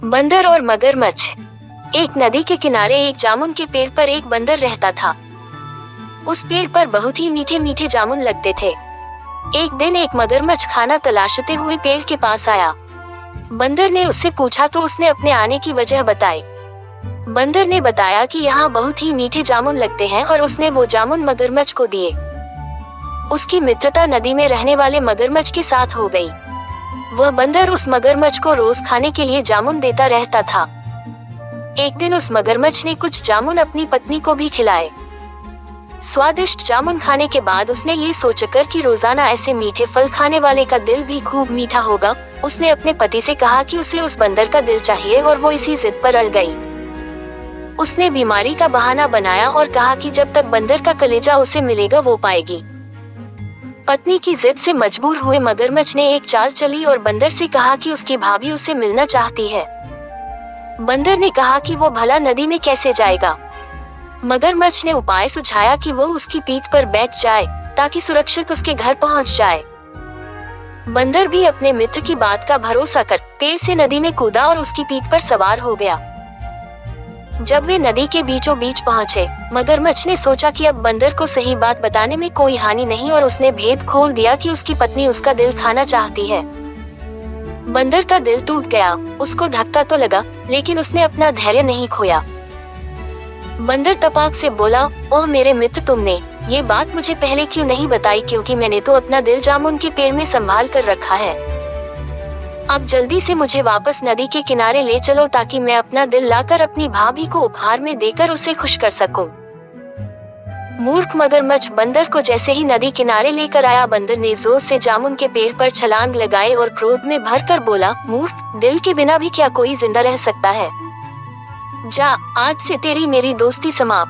बंदर और मगरमच्छ। एक नदी के किनारे एक जामुन के पेड़ पर एक बंदर रहता था। उस पेड़ पर बहुत ही मीठे मीठे जामुन लगते थे। एक दिन एक मगरमच्छ खाना तलाशते हुए पेड़ के पास आया। बंदर ने उससे पूछा तो उसने अपने आने की वजह बताई। बंदर ने बताया कि यहाँ बहुत ही मीठे जामुन लगते हैं और उसने वो जामुन मगरमच्छ को दिए। उसकी मित्रता नदी में रहने वाले मगरमच्छ के साथ हो गई। वह बंदर उस मगरमच्छ को रोज खाने के लिए जामुन देता रहता था। एक दिन उस मगरमच्छ ने कुछ जामुन अपनी पत्नी को भी खिलाए। स्वादिष्ट जामुन खाने के बाद उसने ये सोचकर कि रोजाना ऐसे मीठे फल खाने वाले का दिल भी खूब मीठा होगा, उसने अपने पति से कहा कि उसे उस बंदर का दिल चाहिए और वो इसी जिद पर अड़ गई। उसने बीमारी का बहाना बनाया और कहा कि जब तक बंदर का कलेजा उसे मिलेगा वो पाएगी। पत्नी की जिद से मजबूर हुए मगरमच्छ ने एक चाल चली और बंदर से कहा कि उसकी भाभी उसे मिलना चाहती है। बंदर ने कहा कि वो भला नदी में कैसे जाएगा। मगरमच्छ ने उपाय सुझाया कि वो उसकी पीठ पर बैठ जाए ताकि सुरक्षित उसके घर पहुंच जाए। बंदर भी अपने मित्र की बात का भरोसा कर पेड़ से नदी में कूदा और उसकी पीठ पर सवार हो गया। जब वे नदी के बीचों बीच पहुंचे, मगरमच्छ ने सोचा कि अब बंदर को सही बात बताने में कोई हानि नहीं और उसने भेद खोल दिया कि उसकी पत्नी उसका दिल खाना चाहती है। बंदर का दिल टूट गया। उसको धक्का तो लगा, लेकिन उसने अपना धैर्य नहीं खोया। बंदर तपाक से बोला, ओह मेरे मित्र, तुमने ये बात मुझे पहले क्यों नहीं बताई, क्योंकि मैंने तो अपना दिल जामुन के पेड़ में संभाल कर रखा है। अब जल्दी से मुझे वापस नदी के किनारे ले चलो ताकि मैं अपना दिल लाकर अपनी भाभी को उपहार में देकर उसे खुश कर सकूं। मूर्ख मगरमच्छ बंदर को जैसे ही नदी किनारे लेकर आया, बंदर ने जोर से जामुन के पेड़ पर छलांग लगाई और क्रोध में भरकर बोला, मूर्ख, दिल के बिना भी क्या कोई जिंदा रह सकता है? जा, आज से तेरी मेरी दोस्ती समाप्त।